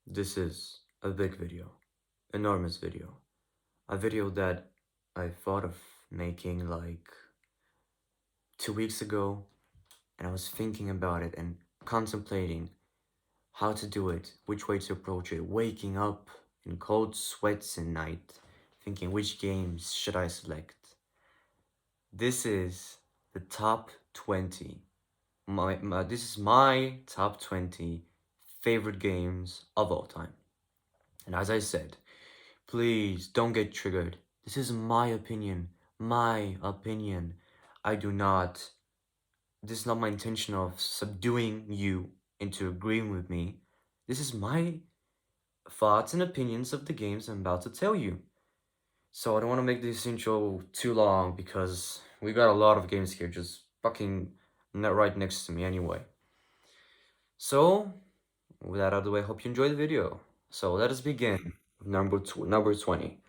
This is a big video, enormous video, a video that I thought of making like 2 weeks ago, and I was thinking about it and contemplating how to do it, which way to approach it, waking up in cold sweats at night, thinking which games should I select. This is the top 20. This is my top 20 favorite games of all time. And as I said, please don't get triggered. This is my opinion. My opinion. I do not. This is not my intention of subduing you into agreeing with me. This is my thoughts and opinions of the games I'm about to tell you. So I don't want to make this intro too long because we got a lot of games here just fucking right next to me anyway. So, with that out of the way, I hope you enjoy the video. So let us begin with number 20.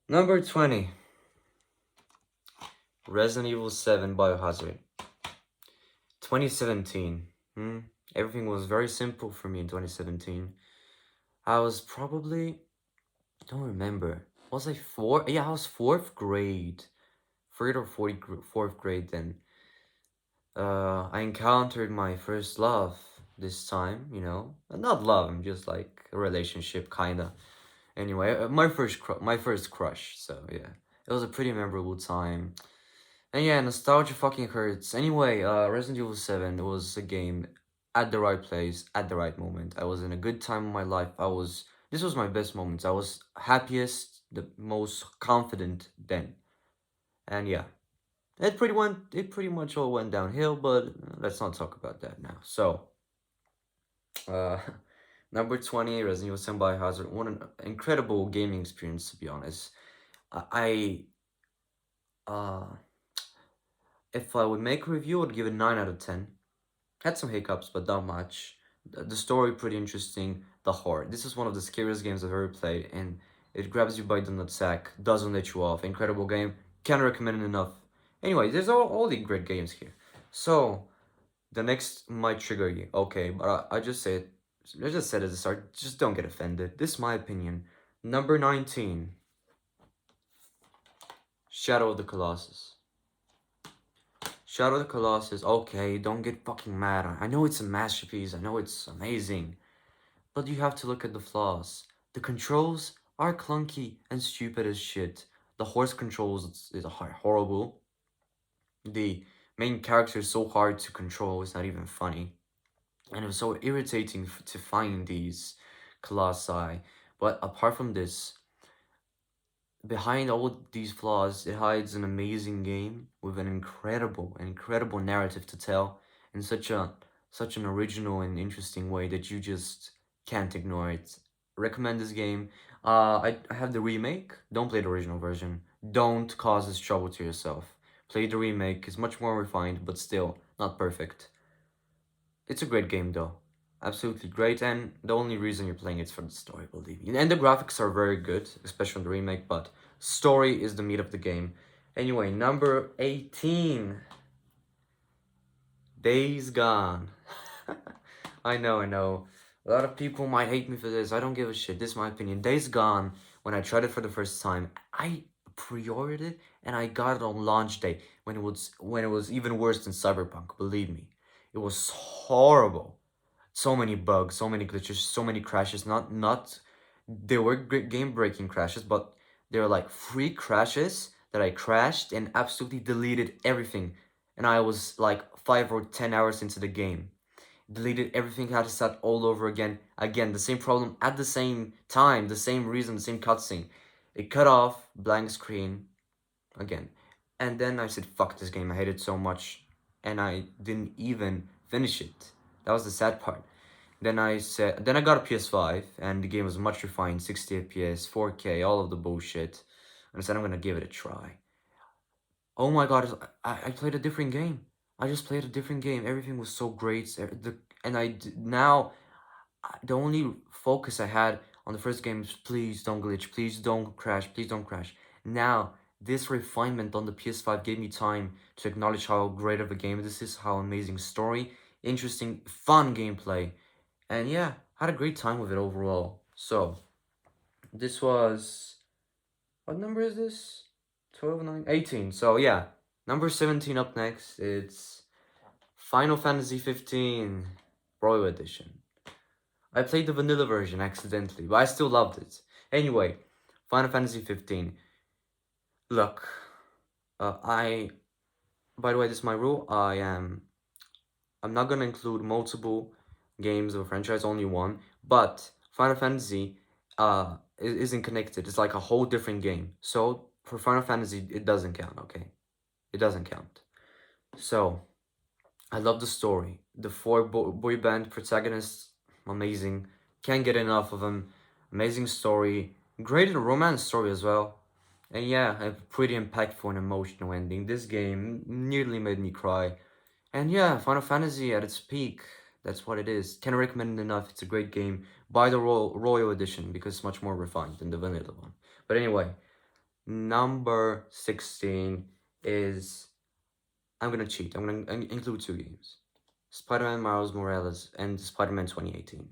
Number 20, Resident Evil 7 Biohazard. 2017. Everything was very simple for me in 2017. I was probably, I don't remember. Was I four? Yeah, I was fourth grade. Third or fourth grade then. I encountered my first love this time, Not love, I'm just like a relationship, kinda. Anyway, my first crush, so yeah. It was a pretty memorable time. And yeah, nostalgia fucking hurts. Anyway, Resident Evil 7 was a game at the right place, at the right moment. I was in a good time of my life. This was my best moments. I was happiest, the most confident then. And yeah, it pretty much all went downhill, but let's not talk about that now. So, uh, number 20, Resident Evil 7 Biohazard. What an incredible gaming experience, to be honest. I, uh, if I would make a review, I'd give it 9 out of 10. Had some hiccups, but not much. The story pretty interesting. The horror. This is one of the scariest games I've ever played, and it grabs you by the nutsack, doesn't let you off. Incredible game. Can't recommend it enough. Anyway, there's all the great games here. So the next might trigger you. Okay, but I just said, I just said at the start, just don't get offended. This is my opinion. Number 19, Shadow of the Colossus. Shadow of the Colossus, okay, don't get fucking mad. I know it's a masterpiece, I know it's amazing, but you have to look at the flaws. The controls are clunky and stupid as shit. The horse controls is horrible. The main character is so hard to control, it's not even funny. And it was so irritating to find these colossi. But apart from this, behind all these flaws, it hides an amazing game with an incredible narrative to tell in such an original and interesting way that you just can't ignore it. Recommend this game. I have the remake. Don't play the original version. Don't cause this trouble to yourself. Play the remake. It's much more refined, but still not perfect. It's a great game though. Absolutely great, and the only reason you're playing it's for the story, believe me. And the graphics are very good, especially on the remake, but story is the meat of the game. Anyway, number 18. Days Gone. I know. A lot of people might hate me for this. I don't give a shit. This is my opinion. Days Gone, when I tried it for the first time, I pre-ordered it and I got it on launch day when it was even worse than Cyberpunk, believe me. It was horrible. So many bugs, so many glitches, so many crashes. Not they were game breaking crashes, but they were like free crashes that I crashed and absolutely deleted everything. And I was like 5 or 10 hours into the game. Deleted everything, had to start all over again. Again, the same problem at the same time, the same reason, the same cutscene. It cut off, blank screen, again. And then I said, fuck this game, I hate it so much. And I didn't even finish it. That was the sad part. Then I got a PS5, and the game was much refined, 60 FPS, 4K, all of the bullshit. And I said, I'm gonna give it a try. Oh my god, I played a different game. I just played a different game. Everything was so great. Now, the only focus I had on the first game is please don't glitch, please don't crash, please don't crash. Now, this refinement on the PS5 gave me time to acknowledge how great of a game this is, how amazing story, interesting, fun gameplay. And yeah, Had a great time with it overall. So, this was, what number is this? 12, 9, 18. So, yeah, number 17 up next. It's Final Fantasy 15 Royal Edition. I played the vanilla version accidentally, but I still loved it. Anyway, Final Fantasy 15. Look, I. By the way, this is my rule. I'm not gonna include multiple games of a franchise, only one. But Final Fantasy, isn't connected. It's like a whole different game. So for Final Fantasy, it doesn't count. Okay, it doesn't count. So I love the story. The four boy band protagonists, amazing. Can't get enough of them. Amazing story. Great romance story as well. And yeah, a pretty impactful and emotional ending. This game nearly made me cry. And yeah, Final Fantasy at its peak. That's what it is. Can't recommend it enough. It's a great game. Buy the Royal Edition because it's much more refined than the vanilla one. But anyway, number 16 is, I'm gonna cheat. I'm gonna include two games: Spider-Man Miles Morales and Spider-Man 2018.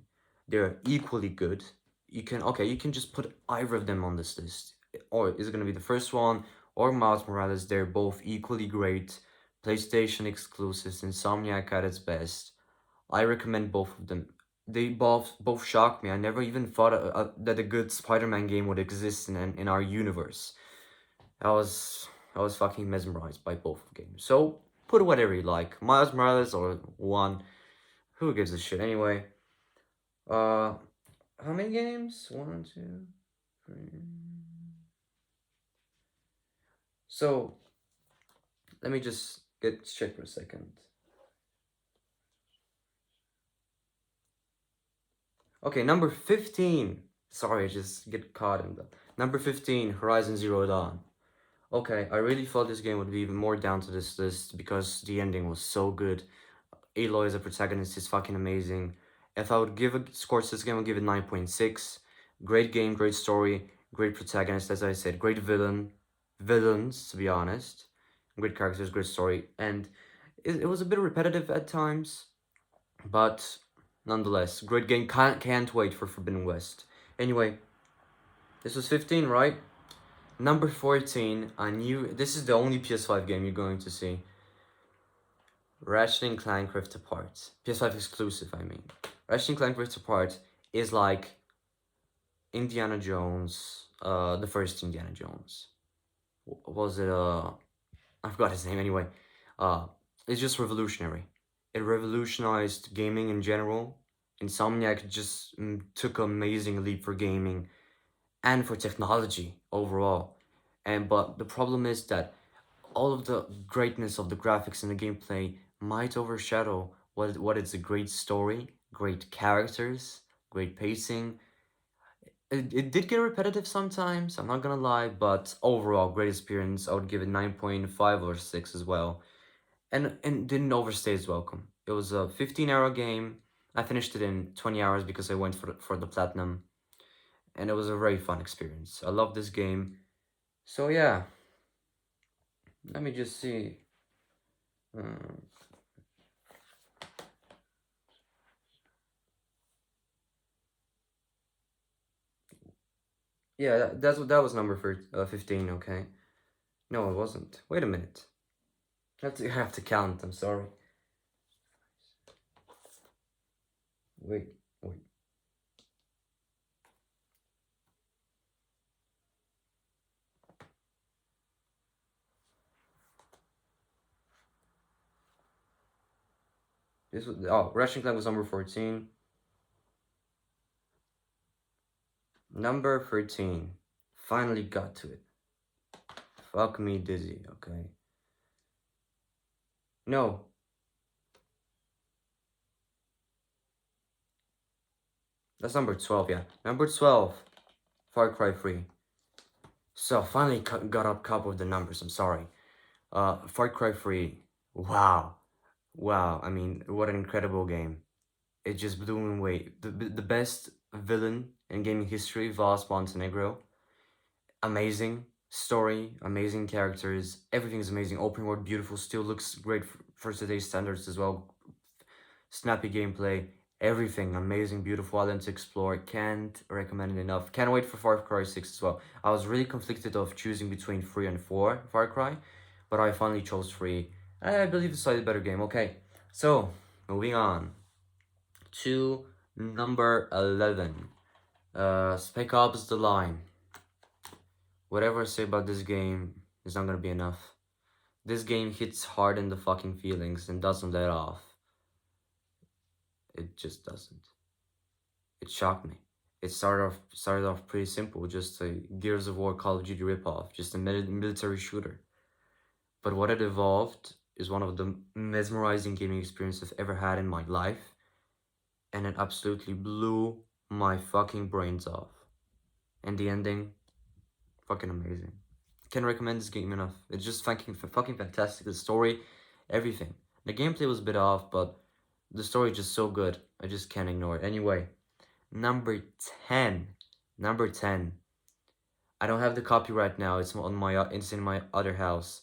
They're equally good. You can just put either of them on this list, or is it gonna be the first one or Miles Morales? They're both equally great. PlayStation exclusives, Insomniac at its best. I recommend both of them. They both shocked me. I never even thought that a good Spider-Man game would exist in our universe. I was I was fucking mesmerized by both games. So put whatever you like, Miles Morales or one. Who gives a shit anyway? Uh, how many games? One, two, three. So let me just get check for a second. Okay, number 15. Sorry, I just get caught in that. Number 15, Horizon Zero Dawn. Okay, I really thought this game would be even more down to this list because the ending was so good. Aloy as a protagonist is fucking amazing. If I would give a score to this game, I would give it 9.6. Great game, great story, great protagonist, as I said, great villains, to be honest. Great characters, great story. And it was a bit repetitive at times, but nonetheless, great game. Can't wait for Forbidden West. Anyway, this was 15, right? Number 14, I knew this is the only PS5 game you're going to see. Ratchet and Clank Rift Apart. PS5 exclusive, I mean. Ratchet and Clank Rift Apart is like Indiana Jones, the first Indiana Jones. Was it, I forgot his name anyway. Uh, it's just revolutionary. It revolutionized gaming in general. Insomniac just took an amazing leap for gaming and for technology overall. But the problem is that all of the greatness of the graphics and the gameplay might overshadow what is a great story, great characters, great pacing. It did get repetitive sometimes, I'm not gonna lie, but overall, great experience. I would give it 9.5 or 6 as well. And didn't overstay its welcome. It was a 15-hour game. I finished it in 20 hours because I went for the platinum, and it was a very fun experience. I love this game. So yeah, let me just see. Hmm. Yeah, that was number 15. Okay, no, it wasn't. Wait a minute. I have to count. I'm sorry. Wait, wait. This was Ratchet and Clank was number 14. Number 13. Finally got to it. Fuck me dizzy. Okay. No, that's number 12. Yeah, number 12. Far Cry 3. So finally got up caught with the numbers. I'm sorry. Far Cry 3. Wow. Wow. I mean, what an incredible game. It just blew me away. The best villain in gaming history, Voss Montenegro. Amazing story, amazing characters. Everything's amazing. Open world, beautiful. Still looks great for today's standards as well. Snappy gameplay. Everything amazing, beautiful, island to explore. Can't recommend it enough. Can't wait for Far Cry 6 as well. I was really conflicted of choosing between 3 and 4 Far Cry, but I finally chose 3. I believe it's a slightly better game. Okay, so moving on to number 11. Spec Ops The Line. Whatever I say about this game is not gonna be enough. This game hits hard in the fucking feelings and doesn't let off. It just doesn't. It shocked me. It started off pretty simple, just a Gears of War Call of Duty ripoff, just a military shooter. But what it evolved is one of the mesmerizing gaming experiences I've ever had in my life, and it absolutely blew my fucking brains off. And the ending, fucking amazing. Can't recommend this game enough. It's just fucking fantastic. The story, everything. The gameplay was a bit off, but the story is just so good. I just can't ignore it. Anyway, number 10. Number 10. I don't have the copy right now. It's in my other house.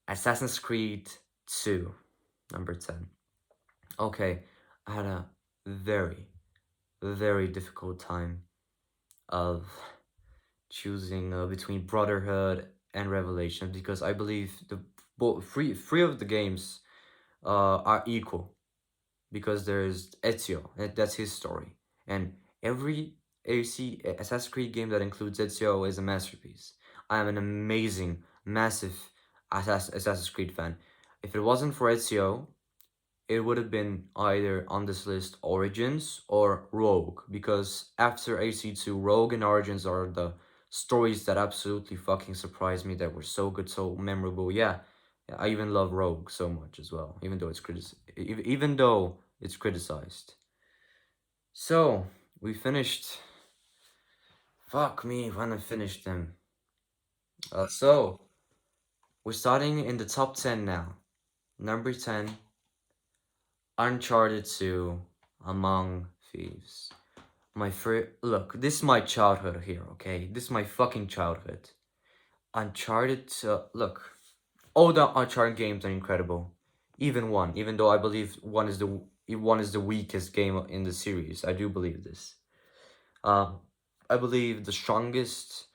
Assassin's Creed 2. Number 10. Okay, I had a very, very difficult time of choosing between Brotherhood and Revelation because I believe the three of the games are equal because there's Ezio, and that's his story, and every Assassin's Creed game that includes Ezio is a masterpiece. I am an amazing, massive Assassin's Creed fan. If it wasn't for Ezio, it would have been either on this list Origins or Rogue, because after AC2, Rogue and Origins are the stories that absolutely fucking surprised me, that were so good, so memorable. Yeah, I even love Rogue so much as well, even though it's criticized. So we finished. Fuck me when I finished them. So we're starting in the top 10 now. Number 10, Uncharted 2, Among Thieves. Look, this is my childhood here, okay? This is my fucking childhood. Uncharted, look, all the Uncharted games are incredible. Even one, even though I believe one is the weakest game in the series. I do believe this. Um, I believe the strongest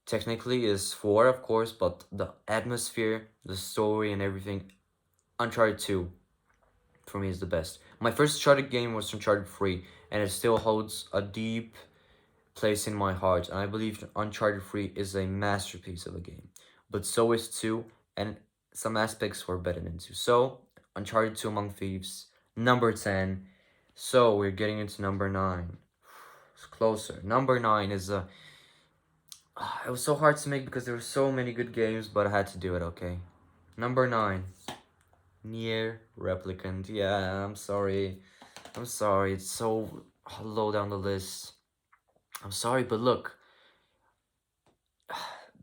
technically is 4, of course, but the atmosphere, the story, and everything, Uncharted 2 for me is the best. My first Uncharted game was Uncharted 3, and it still holds a deep place in my heart, and I believe Uncharted 3 is a masterpiece of a game. But so is 2, and some aspects were better than 2. So, Uncharted 2 Among Thieves, number 10. So, we're getting into number 9. It's closer. Number 9 is a. It was so hard to make because there were so many good games, but I had to do it, okay? Number 9. Nier Replicant. Yeah, I'm sorry. I'm sorry. It's so low down the list. I'm sorry, but look,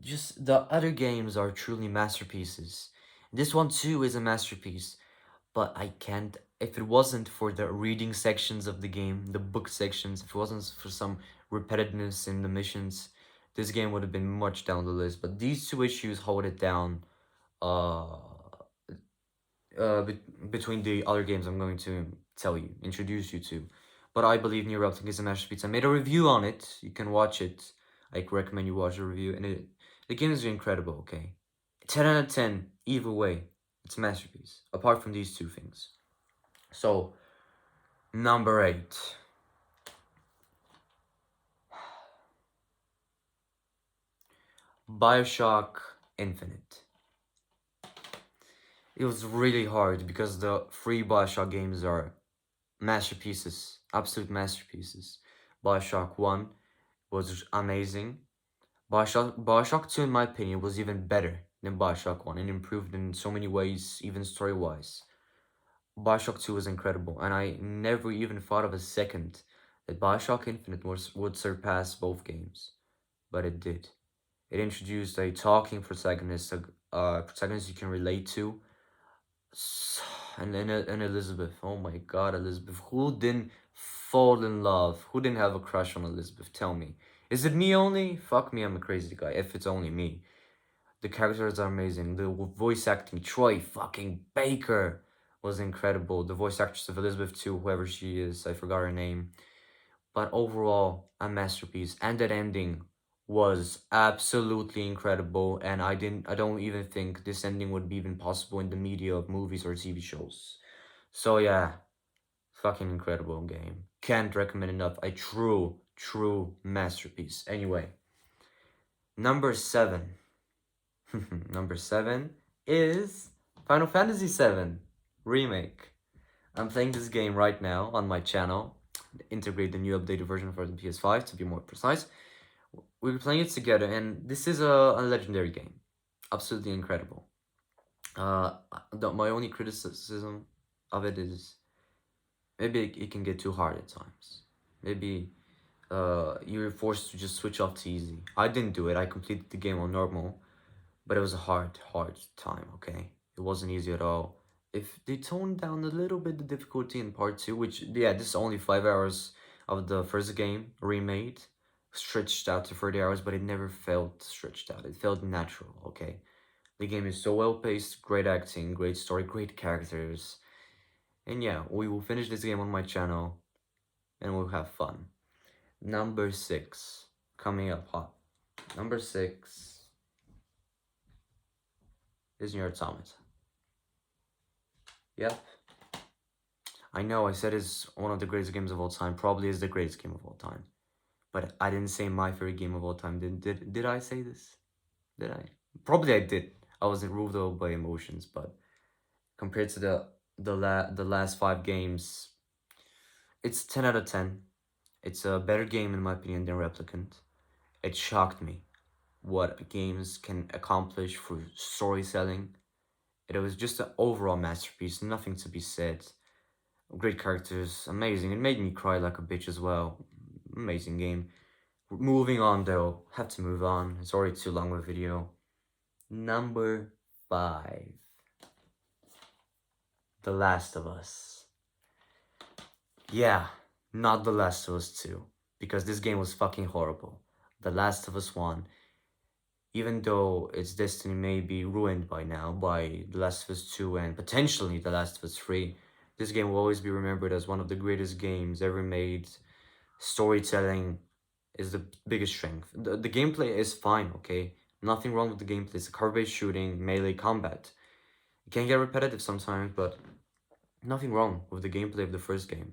just the other games are truly masterpieces. This one too is a masterpiece, but I can't. If it wasn't for the reading sections of the game, the book sections, if it wasn't for some repetitiveness in the missions, this game would have been much down the list. But these two issues hold it down. Uh, Between the other games I'm going to introduce you to. But I believe Nier Replicant is a masterpiece. I made a review on it. You can watch it. I recommend you watch the review. And the game is incredible, okay? 10 out of 10, either way. It's a masterpiece. Apart from these two things. So, number 8. BioShock Infinite. It was really hard because the free BioShock games are masterpieces, absolute masterpieces. BioShock 1 was amazing. BioShock 2, in my opinion, was even better than BioShock 1 and improved in so many ways, even story wise. BioShock 2 was incredible, and I never even thought of a second that BioShock Infinite would surpass both games. But it did. It introduced a talking protagonist, a protagonist you can relate to, and Elizabeth. Oh my God, Elizabeth. Who didn't fall in love? Who didn't have a crush on Elizabeth? Tell me. Is it me only? Fuck me, I'm a crazy guy. If it's only me. The characters are amazing. The voice acting, Troy fucking Baker. was incredible. The voice actress of Elizabeth too, whoever she is, I forgot her name. But overall, a masterpiece. And that ending was absolutely incredible. And I don't even think this ending would be even possible in the media of movies or TV shows. So yeah, fucking incredible game. Can't recommend enough. A true masterpiece. Anyway, number 7. Number 7 is Final Fantasy 7 Remake. I'm playing this game right now on my channel. Integrate the new updated version for the PS5 to be more precise. We're playing it together, and this is a legendary game. Absolutely incredible. My only criticism of it is maybe it can get too hard at times. Maybe you're forced to just switch off to easy. I didn't do it. I completed the game on normal, but it was a hard time, okay? It wasn't easy at all. If they toned down a little bit the difficulty in part 2, which, yeah, this is only 5 hours of the first game remade, stretched out to 30 hours, but it never felt stretched out. It felt natural, okay? The game is so well paced, great acting, great story, great characters. And yeah, we will finish this game on my channel and we'll have fun. Number 6, coming up hot. Number 6 is Nier Automata. Yep. I know I said it's one of the greatest games of all time. Probably is the greatest game of all time. But I didn't say my favorite game of all time. Did I say this? Did I? Probably I did. I wasn't ruled over by emotions, but compared to the last 5 games, it's 10 out of 10. It's a better game in my opinion than Replicant. It shocked me what games can accomplish through storytelling. It was just an overall masterpiece, nothing to be said. Great characters, amazing. It made me cry like a bitch as well. Amazing game. Moving on though, have to move on. It's already too long of a video. Number 5. The Last of Us. Yeah, not The Last of Us 2. Because this game was fucking horrible. The Last of Us 1, even though its destiny may be ruined by now by The Last of Us 2 and potentially The Last of Us 3, this game will always be remembered as one of the greatest games ever made. Storytelling is the biggest strength. The gameplay is fine, okay? Nothing wrong with the gameplay. It's a card-based shooting, melee combat. It can get repetitive sometimes, but nothing wrong with the gameplay of the first game.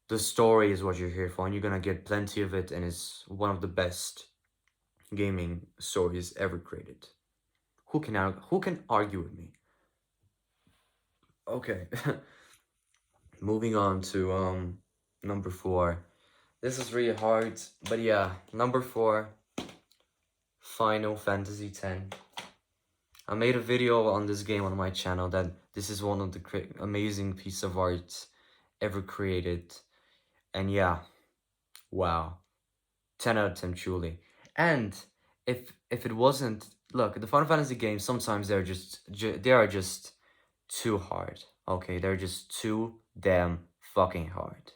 The story is what you're here for, and you're gonna get plenty of it, and it's one of the best gaming stories ever created. Who can argue with me? Okay. Moving on to number 4. This is really hard, but yeah, number 4, Final Fantasy X. I made a video on this game on my channel that this is one of the amazing piece of art ever created. And yeah, wow. 10 out of 10 truly. And if it wasn't, look, the Final Fantasy games sometimes they are just too hard. Okay, they're just too damn fucking hard.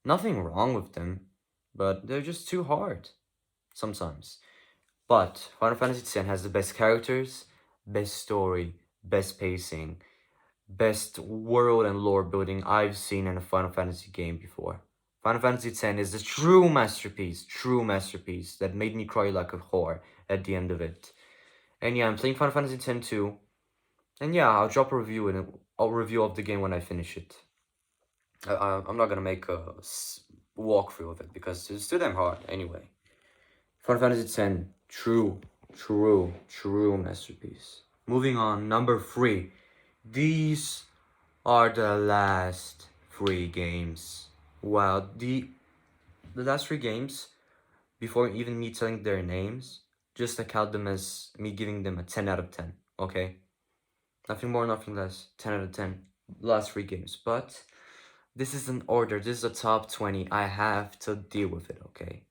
Nothing wrong with them, but they're just too hard sometimes. But Final Fantasy X has the best characters, best story, best pacing, best world and lore building I've seen in a Final Fantasy game before. Final Fantasy X is a true masterpiece that made me cry like a whore at the end of it. And yeah, I'm playing Final Fantasy X too. And yeah, I'll drop a review of the game when I finish it. I'm not gonna make a walkthrough of it because it's too damn hard anyway. Final Fantasy X, true masterpiece. Moving on, number 3. These are the last 3 games. Wow, the last 3 games, before even me telling their names, just account them as me giving them a 10 out of 10, okay? Nothing more, nothing less. 10 out of 10. Last 3 games. But this is an order. This is a top 20. I have to deal with it, okay?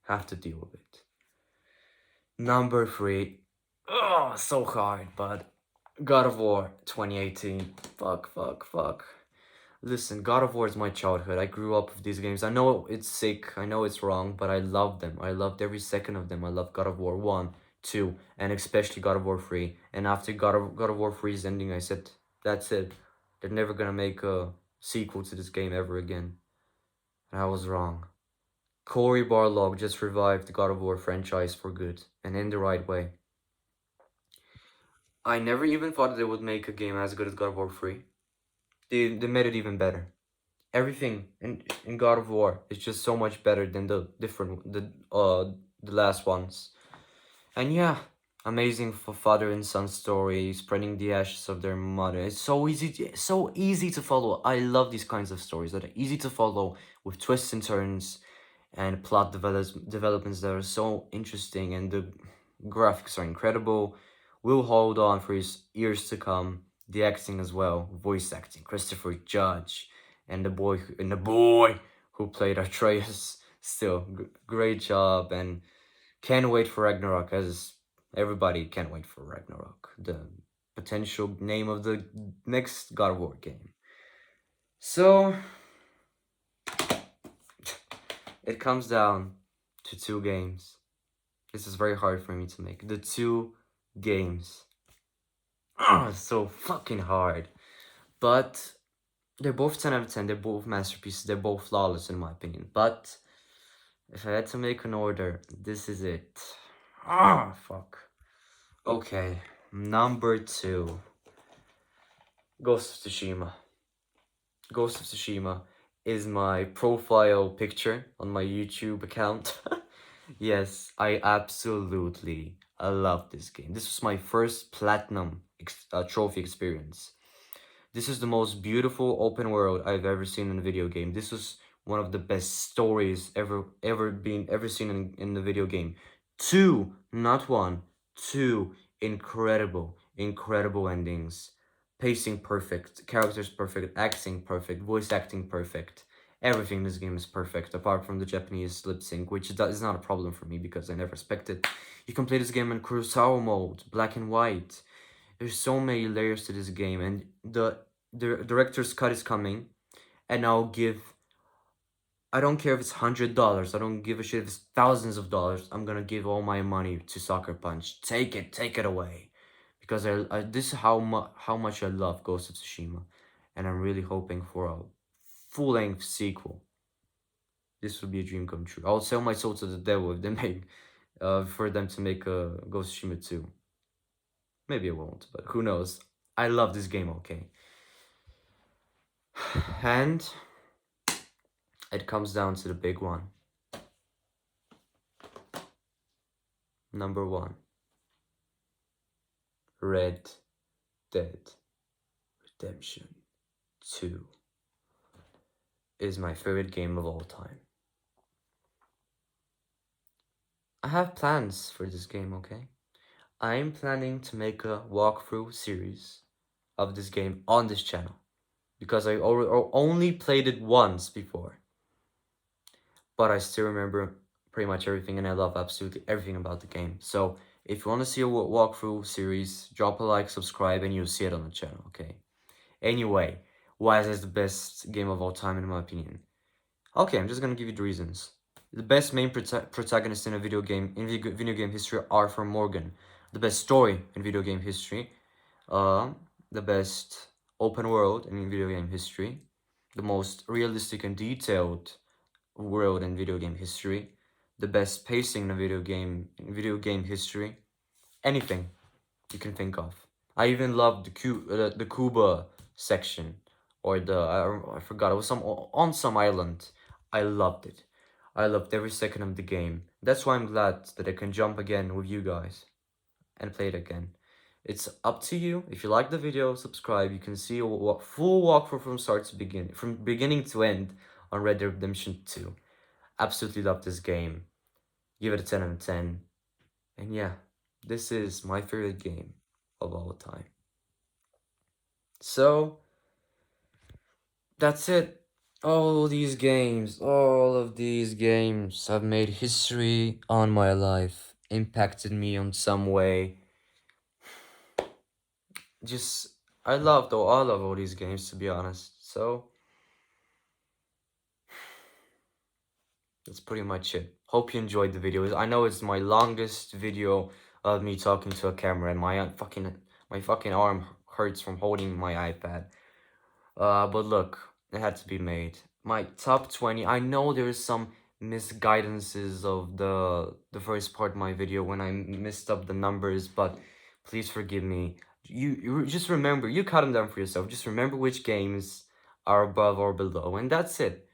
Have to deal with it. Number 3. Oh, so hard, but God of War 2018. Fuck. Listen, God of War is my childhood. I grew up with these games. I know it's sick. I know it's wrong, but I loved them. I loved every second of them. I loved God of War 1, 2, and especially God of War 3. And after God of War 3's ending, I said, that's it. they're never gonna make a sequel to this game ever again. And I was wrong. Cory Barlog just revived the God of War franchise for good, and in the right way. I never even thought that they would make a game as good as God of War 3. They made it even better. Everything in God of War is just so much better than the last ones. And yeah, amazing for father and son story, spreading the ashes of their mother. It's so easy to follow. I love these kinds of stories that are easy to follow with twists and turns and developments that are so interesting, and the graphics are incredible. We'll hold on for his years to come. The acting as well, voice acting, Christopher Judge, and the boy who played Atreus. Still, great job, and can't wait for Ragnarok, as everybody can't wait for Ragnarok, the potential name of the next God of War game. So, it comes down to two games. This is very hard for me to make. The two games. It's so fucking hard. But they're both 10 out of 10. They're both masterpieces. They're both flawless in my opinion. But if I had to make an order, this is it. Fuck. Okay, number 2. Ghost of Tsushima. Ghost of Tsushima is my profile picture on my YouTube account. Yes, I love this game. This was my first platinum trophy experience. This is the most beautiful open world I've ever seen in a video game. This was one of the best stories ever seen in the video game. Two, not one, two incredible endings. Pacing perfect, characters perfect, acting perfect, voice acting perfect. Everything in this game is perfect, apart from the Japanese lip sync, which is not a problem for me because I never expected. You can play this game in Kurosawa mode, black and white. There's so many layers to this game, and the director's cut is coming, and I don't care if it's $100. I don't give a shit if it's thousands of dollars. I'm gonna give all my money to Sucker Punch. Take it away, because this is how much I love Ghost of Tsushima, and I'm really hoping for a full-length sequel. This would be a dream come true. I'll sell my soul to the devil if they make, for them to make a Ghost of Tsushima 2. Maybe it won't, but who knows? I love this game, okay? And it comes down to the big one. Number 1. Red Dead Redemption 2 is my favorite game of all time. I have plans for this game, okay? I'm planning to make a walkthrough series of this game on this channel, because I only played it once before. But I still remember pretty much everything, and I love absolutely everything about the game. So if you want to see a walkthrough series, drop a like, subscribe, and you'll see it on the channel, okay? Anyway, why is this the best game of all time in my opinion? Okay, I'm just gonna give you the reasons. The best main protagonist in a video game history, Arthur Morgan. The best story in video game history. The best open world in video game history. The most realistic and detailed world in video game history. The best pacing in a video game history. Anything you can think of. I even loved the Cuba section, or I forgot, it was on some island. I loved it. I loved every second of the game. That's why I'm glad that I can jump again with you guys and play it again. It's up to you. If you like the video, subscribe. You can see a full walkthrough from beginning to end on Red Dead Redemption 2. Absolutely love this game. Give it a 10 out of 10. And yeah, this is my favorite game of all time. So, that's it. All of these games have made history on my life, impacted me on some way. I love all these games, to be honest. So, that's pretty much it. Hope you enjoyed the video. I know it's my longest video of me talking to a camera, and my fucking arm hurts from holding my iPad. But look, it had to be made. My top 20. I know there's some misguidances of the first part of my video when I messed up the numbers, but please forgive me. You just remember, you cut them down for yourself. Just remember which games are above or below, and that's it.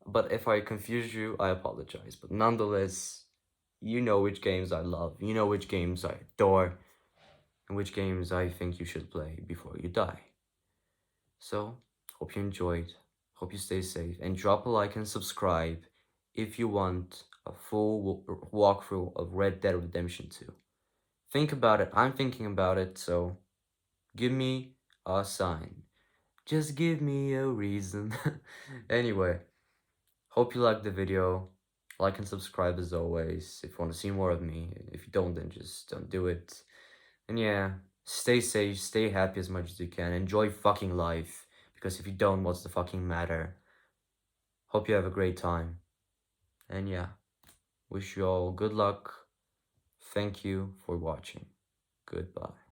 But if I confuse you, I apologize. But nonetheless, you know which games I love. You know which games I adore, and which games I think you should play before you die. So, hope you enjoyed, hope you stay safe, and drop a like and subscribe if you want a full walkthrough of Red Dead Redemption 2. Think about it, I'm thinking about it, so give me a sign. Just give me a reason. Anyway, hope you liked the video. Like and subscribe as always if you want to see more of me. If you don't, then just don't do it. And yeah, stay safe, stay happy as much as you can. Enjoy fucking life. Because if you don't, what's the fucking matter? Hope you have a great time. And yeah, wish you all good luck. Thank you for watching. Goodbye.